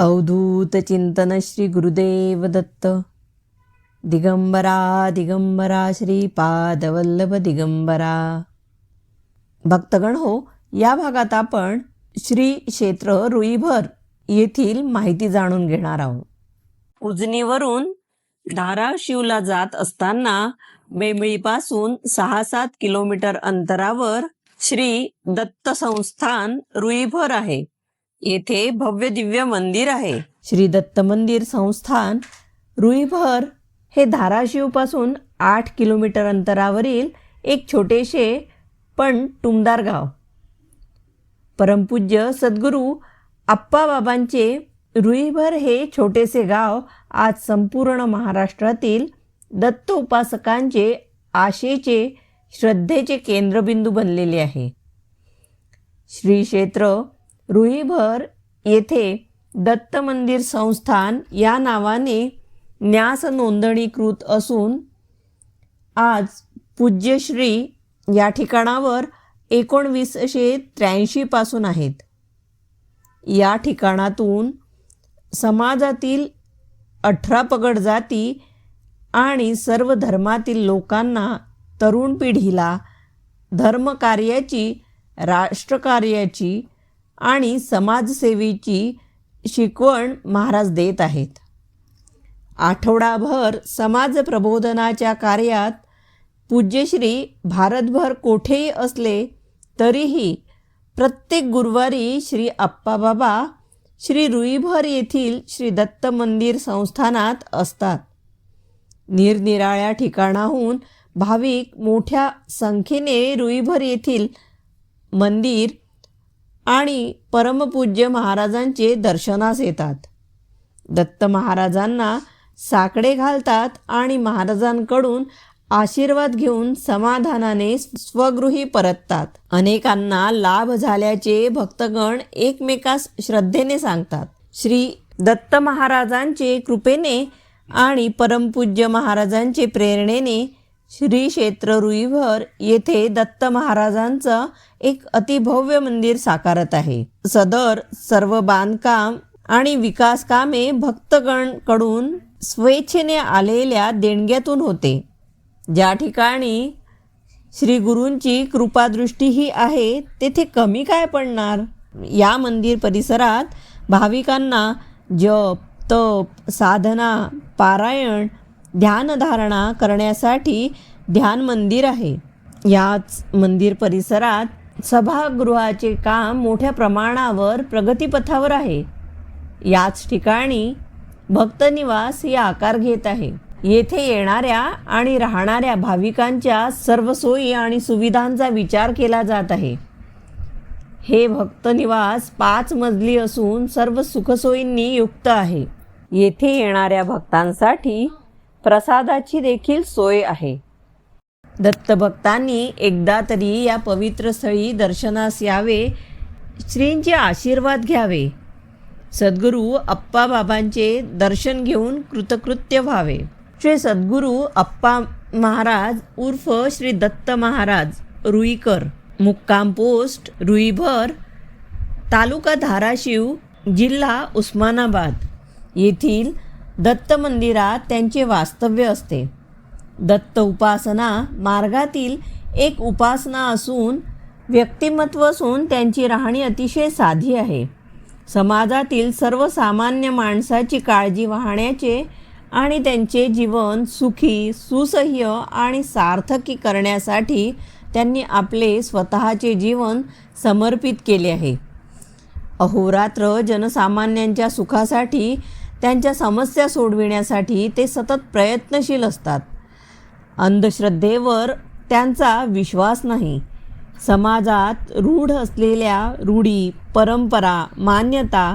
अवधूत चिंतन श्री गुरुदेव दत्त. दिगंबरा दिगंबरा श्रीपादवल्लभ दिगंबरा. भक्तगण हो, या भागात आपण श्री क्षेत्र रुईभर येथील माहिती जाणून घेणार आहोत. उजनीवरून धाराशिवला जात असताना बेंबळीपासून 6-7 किलोमीटर अंतरावर श्री दत्त संस्थान रुईभर आहे. येथे भव्य दिव्य मंदिर आहे. श्री दत्त मंदिर संस्थान रुईभर हे धाराशिवपासून 8 किलोमीटर अंतरावरील एक छोटेसे पण टुमदार गाव. परमपूज्य सद्गुरू आप्पाबाबांचे रुईभर हे छोटेसे गाव आज संपूर्ण महाराष्ट्रातील दत्त उपासकांचे आशेचे, श्रद्धेचे केंद्रबिंदू बनलेले आहे. श्री क्षेत्र रुईभर येथे दत्त मंदिर संस्थान या नावाने न्यास नोंदणीकृत असून आज पूज्यश्री या ठिकाणावर 1983 पासून आहेत. या ठिकाणातून समाजातील 18 पगड जाती आणि सर्व धर्मातील लोकांना, तरुण पिढीला धर्मकार्याची, राष्ट्रकार्याची आणि समाजसेवेची शिकवण महाराज देत आहेत. आठवडाभर समाज प्रबोधनाच्या कार्यात पूज्यश्री भारतभर कोठेही असले तरीही प्रत्येक गुरुवारी श्री आप्पाबाबा श्री रुईभर येथील श्री दत्त मंदिर संस्थानात असतात. निरनिराळ्या ठिकाणाहून भाविक मोठ्या संख्येने रुईभर येथील मंदिर आणि परमपूज्य महाराजांचे दर्शनास येतात. दत्त महाराजांना साकडे घालतात आणि महाराजांकडून आशीर्वाद घेऊन समाधानाने स्वगृही परततात. अनेकांना लाभ झाल्याचे भक्तगण एकमेकास श्रद्धेने सांगतात. श्री दत्त महाराजांचे कृपेने आणि परमपूज्य महाराजांचे प्रेरणेने श्री क्षेत्र रुईभर येथे दत्त महाराजांचं एक अतिभव्य मंदिर साकारत आहे. सदर सर्व बांधकाम आणि विकास कामे भक्तगणकडून स्वेच्छेने आलेल्या देणग्यातून होते. ज्या ठिकाणी श्री गुरूंची कृपादृष्टीही आहे तेथे कमी काय पडणार. या मंदिर परिसरात भाविकांना जप, तप, साधना, पारायण, ध्यानधारणा करण्यासाठी ध्यान मंदिर आहे. याच मंदिर परिसरात सभागृहाचे काम मोठ्या प्रमाणावर प्रगतीपथावर आहे. याच ठिकाणी भक्तनिवास हे आकार घेत आहे. येथे येणाऱ्या आणि राहणाऱ्या भाविकांच्या सर्व सोयी आणि सुविधांचा विचार केला जात आहे. हे भक्तनिवास 5 मजली असून सर्व सुखसोयींनी युक्त आहे. येथे येणाऱ्या भक्तांसाठी प्रसादाची देखील सोय आहे. दत्तभक्तांनी एकदा तरी या पवित्र स्थळी दर्शनास यावे, श्रींचे आशीर्वाद घ्यावे, सद्गुरू आप्पाबाबांचे दर्शन घेऊन कृतकृत्य व्हावे. श्री सद्गुरू आप्पा महाराज उर्फ श्री दत्त महाराज रुईकर, मुक्काम पोस्ट रुईभर, तालुका धाराशिव, जिल्हा उस्मानाबाद येथील दत्त मंदिरात त्यांचे वास्तव्य असते. दत्त उपासना मार्गातील एक उपासना असून व्यक्तिमत्व असून त्यांची राहणी अतिशय साधी आहे. समाजातील सर्वसामान्य माणसाची काळजी वाहण्याचे आणि त्यांचे जीवन सुखी, सुसह्य आणि सार्थकी करण्यासाठी त्यांनी आपले स्वतःचे जीवन समर्पित केले आहे. अहोरात्र जनसामान्यांच्या सुखासाठी, त्यांच्या समस्या सोडविण्यासाठी ते सतत प्रयत्नशील असतात. अंधश्रद्धेवर त्यांचा विश्वास नाही. समाजात रूढ असलेल्या रूढी, परंपरा, मान्यता,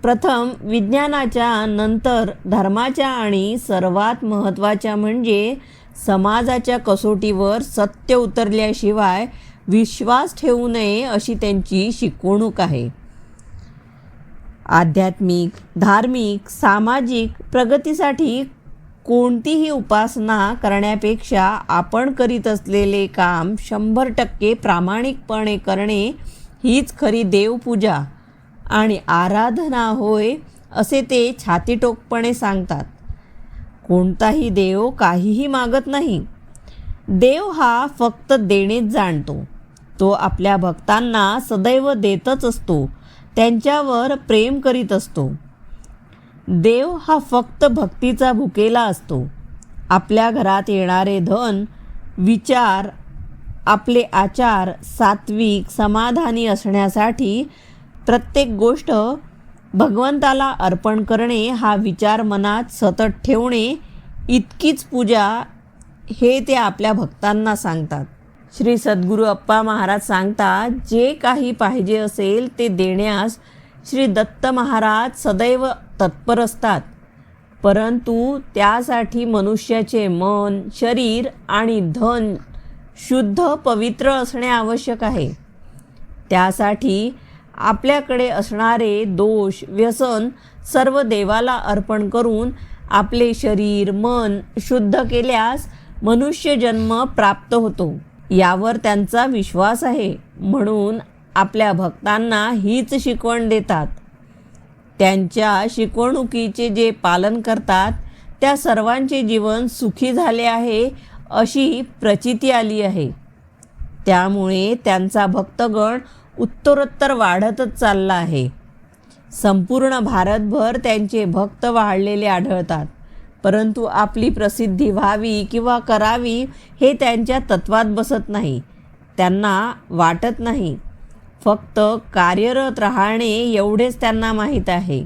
प्रथम विज्ञानाच्या, नंतर धर्माच्या आणि सर्वात महत्त्वाच्या म्हणजे समाजाच्या कसोटीवर सत्य उतरल्याशिवाय विश्वास ठेवू नये अशी त्यांची शिकवणूक आहे. आध्यात्मिक, धार्मिक, सामाजिक प्रगतीसाठी कोणतीही उपासना करण्यापेक्षा आपण करीत असलेले काम 100% प्रामाणिकपणे करणे हीच खरी देवपूजा आणि आराधना होय असे ते छातीटोकपणे सांगतात. कोणताही देव काहीही मागत नाही. देव हा फक्त देणेच जाणतो. तो आपल्या भक्तांना सदैव देतच असतो, त्यांच्यावर प्रेम करीत असतो. देव हा फक्त भक्तीचा भुकेला असतो. आपल्या घरात येणारे धन, विचार, आपले आचार सात्विक समाधानी असण्यासाठी प्रत्येक गोष्ट भगवंताला अर्पण करणे, हा विचार मनात सतत ठेवणे, इतकीच पूजा हे ते आपल्या भक्तांना सांगतात. श्री सद्गुरू अप्पा महाराज सांगतात, जे काही पाहिजे असेल ते देण्यास श्री दत्त महाराज सदैव तत्पर असतात. परंतु त्यासाठी मनुष्याचे मन, शरीर आणि धन शुद्ध पवित्र असणे आवश्यक आहे. त्यासाठी आपल्याकडे असणारे दोष, व्यसन सर्व देवाला अर्पण करून आपले शरीर, मन शुद्ध केल्यास मनुष्य जन्म प्राप्त होतो, यावर त्यांचा विश्वास आहे. म्हणून आपल्या भक्तांना हीच शिकवण देतात. त्यांच्या शिकवणुकीचे जे पालन करतात त्या सर्वांचे जीवन सुखी झाले आहे अशी प्रचिती आली आहे. त्यामुळे त्यांचा भक्तगण उत्तरोत्तर वाढतच चालला आहे. संपूर्ण भारतभर त्यांचे भक्त वाढलेले आढळतात. परंतु आपली प्रसिद्धी व्हावी किंवा करावी हे त्यांच्या तत्वात बसत नाही. त्यांना वाटत नाही. फक्त कार्यरत राहणे एवढेच त्यांना माहीत आहे.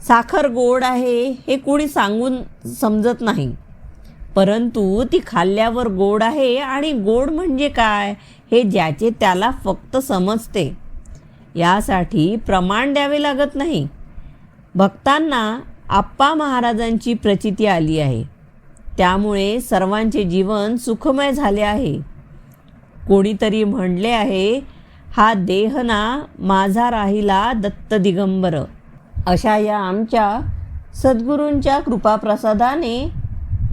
साखर गोड आहे हे कोणी सांगून समजत नाही, परंतु ती खाल्ल्यावर गोड आहे आणि गोड म्हणजे काय हे ज्याचे त्याला फक्त समजते. यासाठी प्रमाण द्यावे लागत नाही. भक्तांना आप्पा महाराजांची प्रचिती आली आहे. त्यामुळे सर्वांचे जीवन सुखमय झाले आहे. कोणीतरी म्हणले आहे, हा देह ना माझा राहिला दत्त दिगंबर. अशा या आमच्या सद्गुरूंच्या कृपाप्रसादाने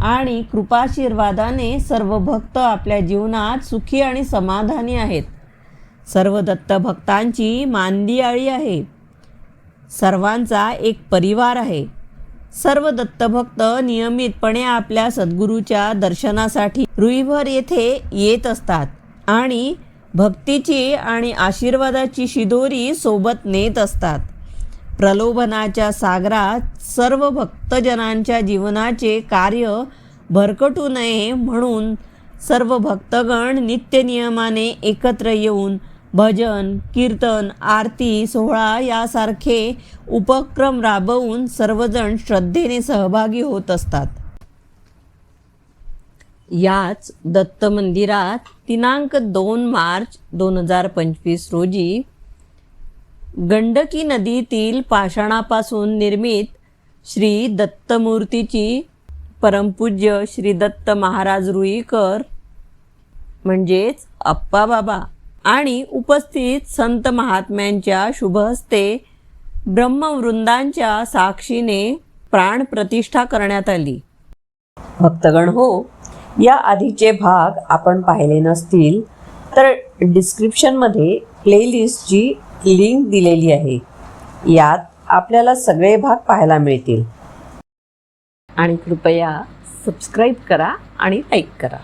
आणि कृपाशीर्वादाने सर्व भक्त आपल्या जीवनात सुखी आणि समाधानी आहेत. सर्व दत्त भक्तांची मांदियाळी आहे. सर्वांचा एक परिवार आहे. सर्व दत्तभक्त नियमितपणे आपल्या सद्गुरूच्या दर्शनासाठी रुईभर येथे येत असतात आणि भक्तीची आणि आशीर्वादाची शिदोरी सोबत नेत असतात. प्रलोभनाच्या सागरात सर्व भक्तजनांच्या जीवनाचे कार्य भरकटू नये म्हणून सर्व भक्तगण नित्यनियमाने एकत्र येऊन भजन, कीर्तन, आरती, सोहळा यासारखे उपक्रम राबवून सर्वजण श्रद्धेने सहभागी होत असतात. याच दत्त मंदिरात दिनांक 2 मार्च 2025 रोजी गंडकी नदीतील पाषाणापासून निर्मित श्री दत्तमूर्तीची परमपूज्य श्री दत्त महाराज रुईकर म्हणजेच अप्पा बाबा आणि उपस्थित संत महात्म्यांच्या शुभहस्ते ब्रह्मवृंदांच्या साक्षीने प्राणप्रतिष्ठा करण्यात आली. भक्तगण हो, या आधीचे भाग आपण पाहिले नसतील तर डिस्क्रिप्शनमध्ये प्लेलिस्टची लिंक दिलेली आहे. यात आपल्याला सगळे भाग पाहायला मिळतील. आणि कृपया सबस्क्राईब करा आणि लाईक करा.